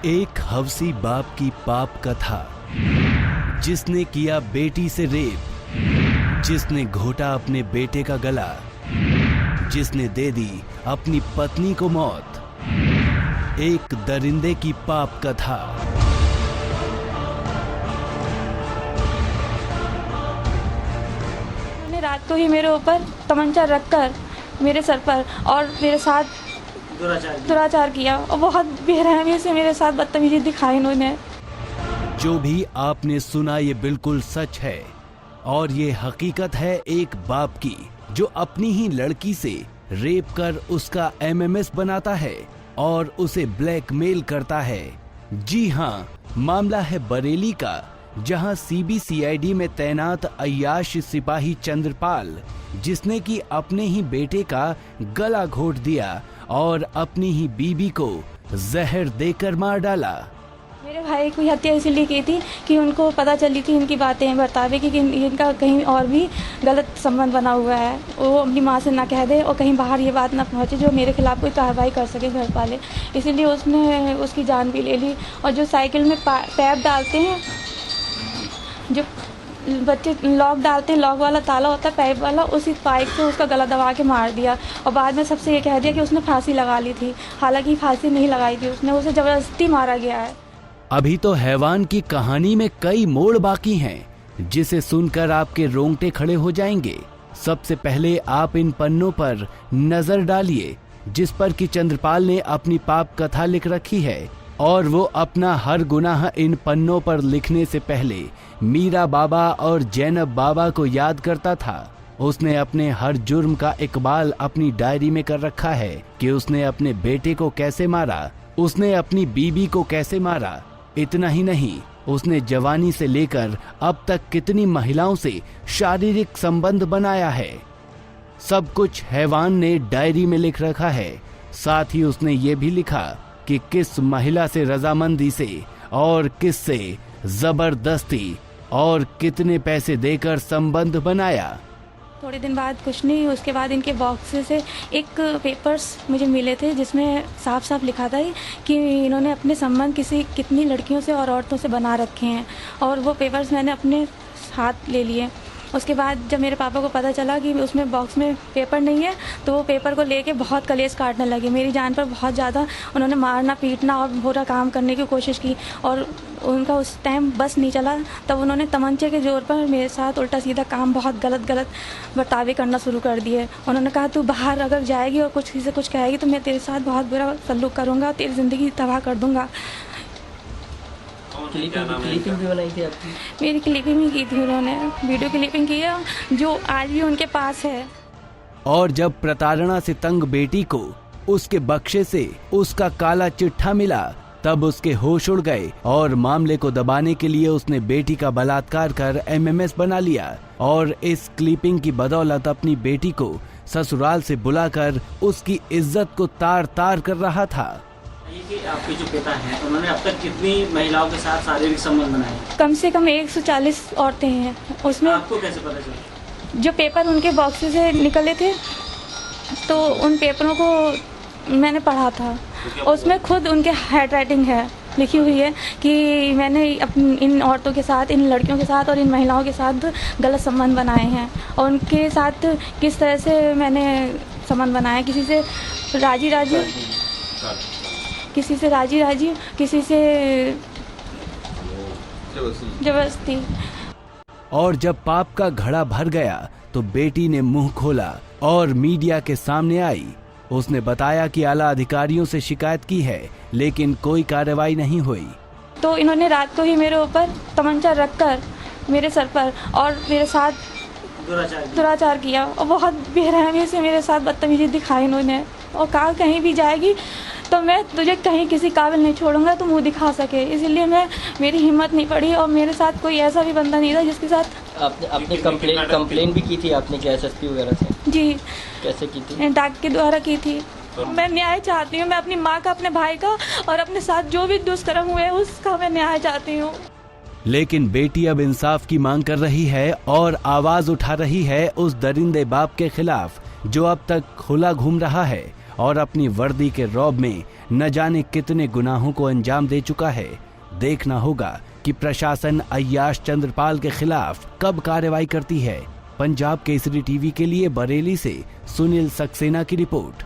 एक हवसी बाप की पाप कथा, जिसने किया बेटी से रेप, जिसने घोटा अपने बेटे का गला, जिसने दे दी अपनी पत्नी को मौत। एक दरिंदे की पाप कथा। उन्होंने रात को ही मेरे ऊपर तमंचा रखकर मेरे सर पर और मेरे साथ दुराचार किया और बहुत बेरहमी से मेरे साथ बदतमीजी दिखाई इन्होंने। जो भी आपने सुना ये बिल्कुल सच है और ये हकीकत है एक बाप की, जो अपनी ही लड़की से रेप कर उसका एमएमएस बनाता है और उसे ब्लैकमेल करता है। जी हाँ, मामला है बरेली का, जहां सीबीसीआईडी में तैनात अय्याश सिपाही चंद्रपाल, जिसने कि अपने ही बेटे का गला घोट दिया और अपनी ही बीबी को जहर देकर मार डाला। मेरे भाई की हत्या इसलिए की थी कि उनको पता चली थी इनकी बातें बर्तावे की कि इनका कहीं और भी गलत संबंध बना हुआ है। वो अपनी माँ से ना कह दे और कहीं बाहर ये बात ना पहुँचे जो मेरे खिलाफ कोई कार्रवाई कर सके घर वाले। इसीलिए उसने उसकी जान भी ले ली। और जो साइकिल में पैप डालते हैं, जो बच्चे लॉक डालते हैं, लॉक वाला ताला होता है पाइप वाला, उसी पाइप से उसका गला दबा के मार दिया। और बाद में सबसे ये कह दिया कि उसने फांसी लगा ली थी, हालांकि फांसी नहीं लगाई थी उसने, उसे ज़बरदस्ती मारा गया है। अभी तो हैवान की कहानी में कई मोड़ बाकी हैं, जिसे सुनकर आपके रोंगटे खड़े हो जाएंगे। सबसे पहले आप इन पन्नों पर नजर डालिए, जिस पर कि चंद्रपाल ने अपनी पाप कथा लिख रखी है। और वो अपना हर गुनाह इन पन्नों पर लिखने से पहले मीरा बाबा और जैनब बाबा को याद करता था। उसने अपने हर जुर्म का इकबाल अपनी डायरी में कर रखा है कि उसने अपने बेटे को कैसे मारा, उसने अपनी बीबी को कैसे मारा। इतना ही नहीं, उसने जवानी से लेकर अब तक कितनी महिलाओं से शारीरिक संबंध बनाया है, सब कुछ हैवान ने डायरी में लिख रखा है। साथ ही उसने ये भी लिखा कि किस महिला से रजामंदी से और किस से जबरदस्ती और कितने पैसे देकर संबंध बनाया। थोड़े दिन बाद, कुछ नहीं, उसके बाद इनके बॉक्स से एक पेपर्स मुझे मिले थे जिसमें साफ साफ लिखा था कि इन्होंने अपने संबंध कितनी लड़कियों से और औरतों से बना रखे हैं। और वो पेपर्स मैंने अपने हाथ ले लिए। उसके बाद जब मेरे पापा को पता चला कि उसमें बॉक्स में पेपर नहीं है, तो वो पेपर को लेके बहुत कलेश काटने लगे। मेरी जान पर बहुत ज़्यादा उन्होंने मारना पीटना और बुरा काम करने की कोशिश की। और उनका उस टाइम बस नहीं चला, तब उन्होंने तमंचे के जोर पर मेरे साथ उल्टा सीधा काम, बहुत गलत बर्तावे करना शुरू कर दिए। उन्होंने कहा तू बाहर अगर जाएगी और किसी से कुछ कहेगी तो मैं तेरे साथ बहुत बुरा सलूक करूँगा, तेरी ज़िंदगी तबाह कर दूँगा। क्लिपिंग भी बनाई थी आपकी? मेरी क्लिपिंग भी की थी उन्होंने, वीडियो क्लिपिंग की है जो आज भी उनके पास है। और जब प्रताड़ना से तंग बेटी को उसके बक्से से उसका काला चिट्ठा मिला, तब उसके होश उड़ गए और मामले को दबाने के लिए उसने बेटी का बलात्कार कर एमएमएस बना लिया। और इस क्लिपिंग की बदौलत अपनी बेटी को ससुराल से बुलाकर उसकी इज्जत को तार तार कर रहा था। कि आपके जो पिता हैं, उन्होंने अब तक कितनी महिलाओं के साथ शारीरिक संबंध बनाए? कम से कम 140 औरतें हैं उसमें। आपको कैसे पता चला? जो पेपर उनके बॉक्स से निकले थे, तो उन पेपरों को मैंने पढ़ा था। उसमें खुद उनके हैंड राइटिंग है, लिखी हुई है कि मैंने इन औरतों के साथ, इन लड़कियों के साथ और इन महिलाओं के साथ गलत संबंध बनाए हैं। और उनके साथ किस तरह से मैंने संबंध बनाया, किसी से राजी किसी से जबरदस्ती। और जब पाप का घड़ा भर गया तो बेटी ने मुंह खोला और मीडिया के सामने आई। उसने बताया कि आला अधिकारियों से शिकायत की है, लेकिन कोई कार्रवाई नहीं हुई। तो इन्होंने रात को ही मेरे ऊपर तमंचा रखकर मेरे सर पर और मेरे साथ दुराचार किया और बहुत बेरहमी से मेरे साथ बदतमीजी दिखाई इन्होंने। और कहा कहीं भी जाएगी तो मैं तुझे कहीं किसी काबिल नहीं छोड़ूंगा तो मुंह दिखा सके। इसलिए मेरी हिम्मत नहीं पड़ी और मेरे साथ कोई ऐसा भी बंदा नहीं था जिसके साथ। आपने कंप्लेन भी की थी आपने क्या एसएसपी वगैरह से? जी। कैसे की थी? डाक के द्वारा की थी। मैं न्याय चाहती हूँ। मैं अपनी माँ का, अपने भाई का और अपने साथ जो भी दुष्कर्म हुए उसका मैं न्याय चाहती हूँ। लेकिन बेटी अब इंसाफ की मांग कर रही है और आवाज उठा रही है उस दरिंदे बाप के खिलाफ, जो अब तक खुला घूम रहा है और अपनी वर्दी के रौब में न जाने कितने गुनाहों को अंजाम दे चुका है। देखना होगा कि प्रशासन अय्याज चंद्रपाल के खिलाफ कब कार्रवाई करती है। पंजाब केसरी टीवी के लिए बरेली से सुनील सक्सेना की रिपोर्ट।